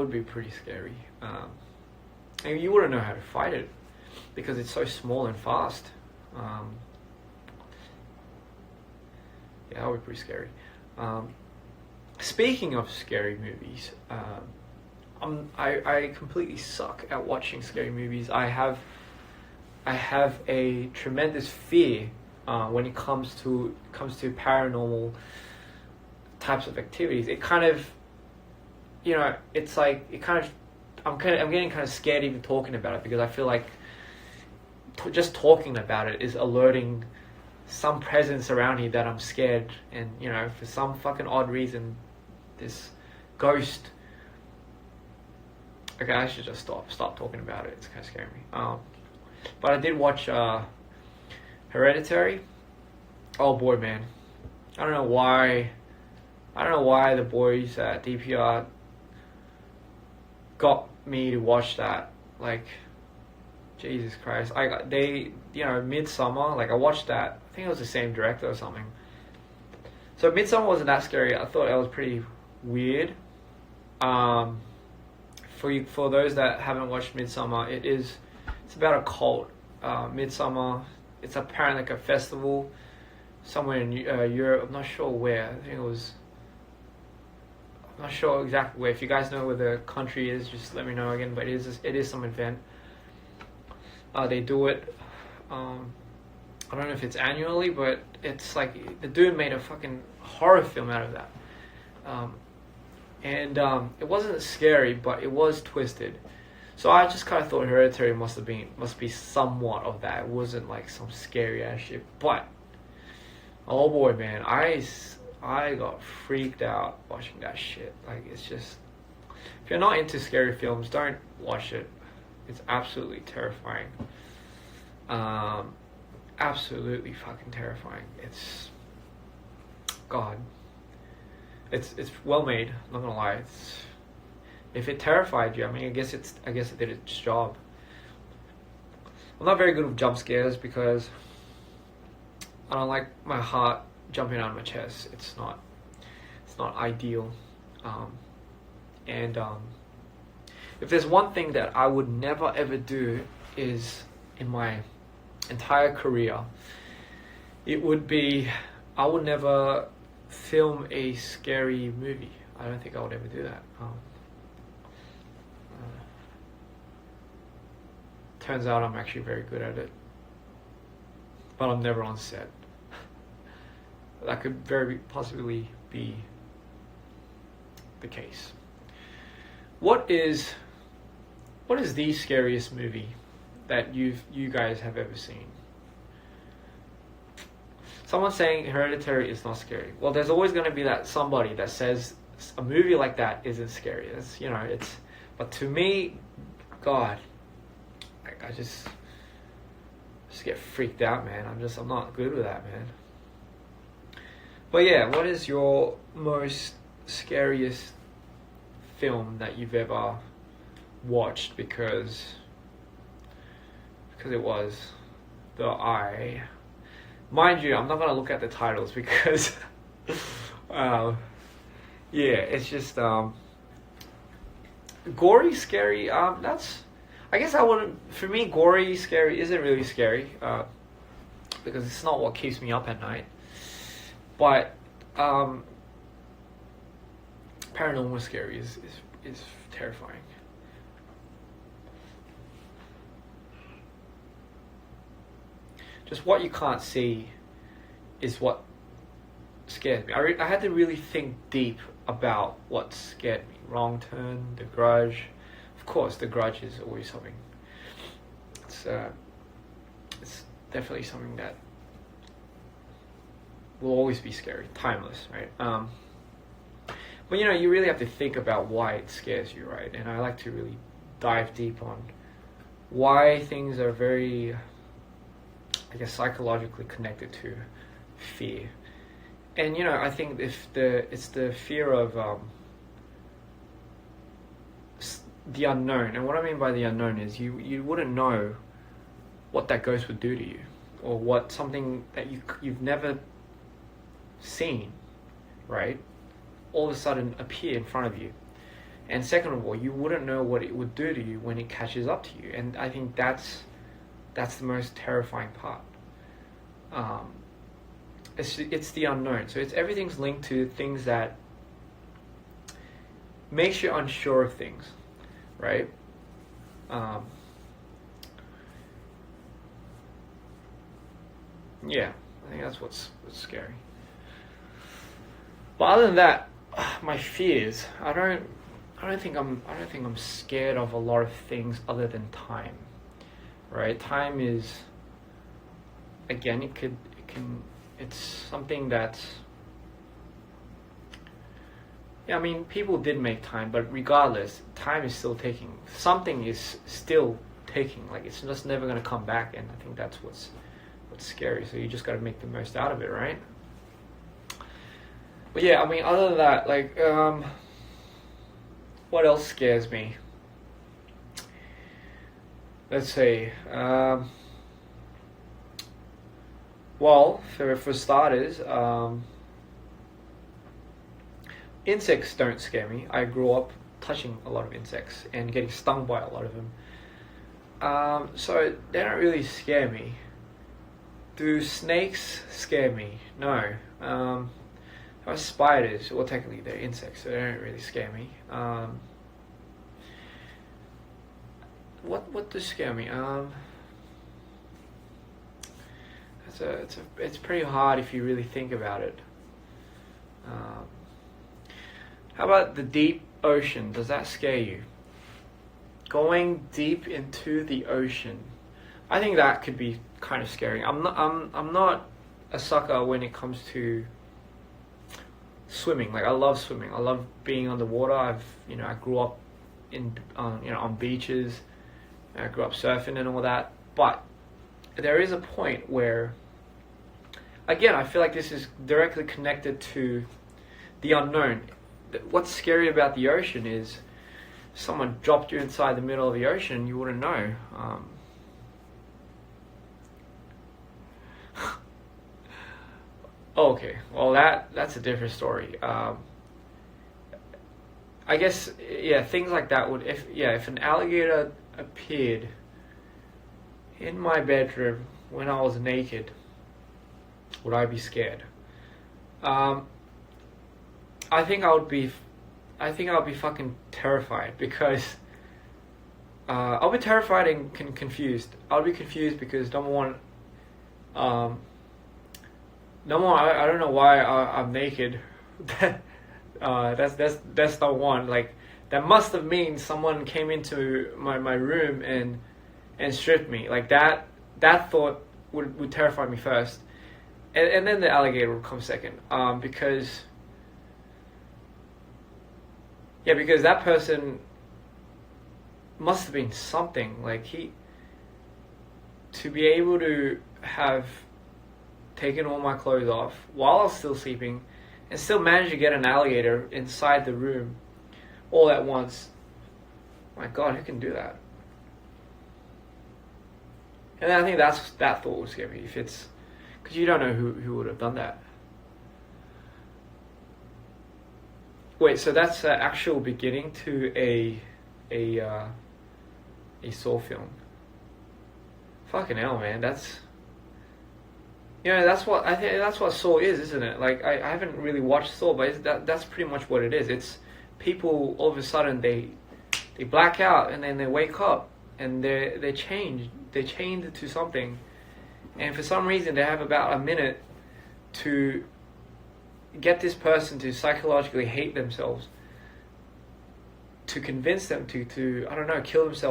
would be pretty scary. And you wouldn't know how to fight it because it's so small and fast. Yeah, that would be pretty scary. Speaking of scary movies, I completely suck at watching scary movies. I have a tremendous fear when it comes to paranormal types of activities. It kind of, it's like I'm getting kind of scared even talking about it, because I feel like just talking about it is alerting some presence around here that I'm scared, and for some fucking odd reason, this ghost. Okay, I should just stop talking about it. It's kind of scaring me. But I did watch Hereditary. Oh boy, man, I don't know why the boys at DPR got me to watch that. Like, Jesus Christ, Midsummer. Like, I watched that. I think it was the same director or something. So Midsummer wasn't that scary. I thought it was pretty weird. For those that haven't watched Midsummer, it's about a cult. Midsummer, it's apparently like a festival somewhere in Europe. I'm not sure where. I think it was. I'm not sure exactly where. If you guys know where the country is, just let me know again. But it is some event. They do it. I don't know if it's annually, but it's like the dude made a fucking horror film out of that. It wasn't scary, but it was twisted. So I just kind of thought Hereditary must be somewhat of that. It wasn't like some scary ass shit. But oh boy, man, I got freaked out watching that shit. Like, it's just, if you're not into scary films, don't watch it. It's absolutely terrifying. Absolutely fucking terrifying. It's God. It's well made. I'm not gonna lie. If it terrified you, I mean, I guess it did its job. I'm not very good with jump scares because I don't like my heart jumping out of my chest. It's not ideal. If there's one thing that I would never ever do is in my entire career, it would be, I would never film a scary movie. I don't think I would ever do that. Turns out I'm actually very good at it, but I'm never on set. That could very possibly be the case. What is the scariest movie that you guys have ever seen? Someone's saying Hereditary is not scary. Well, there's always going to be that somebody that says a movie like that isn't scary. But to me, God, I just get freaked out, man. I'm not good with that, man. But yeah, what is your most scariest film that you've ever watched because it was The Eye? Mind you, I'm not going to look at the titles because yeah, it's just gory, scary. I guess I wouldn't. For me, gory, scary isn't really scary because it's not what keeps me up at night. But paranormal scary is terrifying. Just what you can't see is what scares me. I had to really think deep about what scared me. Wrong Turn, The Grudge. Of course, The Grudge is always something. It's definitely something that will always be scary, timeless, right? But you really have to think about why it scares you, right? And I like to really dive deep on why things are very, I guess, psychologically connected to fear. And I think it's the fear of the unknown. And what I mean by the unknown is you wouldn't know what that ghost would do to you, or what something that you've never seen, right, all of a sudden appear in front of you. and second of all, you wouldn't know what it would do to you when it catches up to you. And I think that's the most terrifying part. It's the unknown. So everything's linked to things that makes you unsure of things, right? Yeah, I think that's what's scary. But other than that, my fears, I don't think I'm scared of a lot of things other than time, right? Time is, again, it's something that's, yeah, I mean, people did make time, but regardless, time is still taking. Something is still taking. Like, it's just never going to come back, and I think that's what's scary. So you just got to make the most out of it, right? But yeah, I mean, other than that, like, what else scares me? Let's see. Well, for starters, insects don't scare me. I grew up touching a lot of insects and getting stung by a lot of them. So they don't really scare me. Do snakes scare me? No. Spiders, well, technically they're insects, so they don't really scare me. What does scare me? It's pretty hard if you really think about it. How about the deep ocean? Does that scare you? Going deep into the ocean, I think that could be kind of scary. I'm not a sucker when it comes to swimming. Like, I love swimming. I love being on the water. I grew up on beaches. I grew up surfing and all that. But there is a point where, again, I feel like this is directly connected to the unknown. What's scary about the ocean is someone dropped you inside the middle of the ocean, you wouldn't know. Okay, well that's a different story. I guess, yeah, things like that would, if an alligator appeared in my bedroom when I was naked, would I be scared? I think I would be fucking terrified, because I'll be terrified and confused. I'll be confused because number one, I don't know why I'm naked. That's the one. Like, that must have mean someone came into my room and stripped me. Like, that thought would terrify me first, and then the alligator would come second. Because that person must have been something. Like, to be able to have taken all my clothes off while I was still sleeping and still manage to get an alligator inside the room all at once. My God, who can do that? And I think that thought would scare me, if it's, because you don't know who would have done that. Wait, so that's the actual beginning to a Saw film. Fucking hell, man, that's what I think. That's what Saw is, isn't it? Like, I haven't really watched Saw, but that's pretty much what it is. It's people all of a sudden they black out and then they wake up and they change to something, and for some reason they have about a minute to get this person to psychologically hate themselves, to convince them to I don't know, kill themselves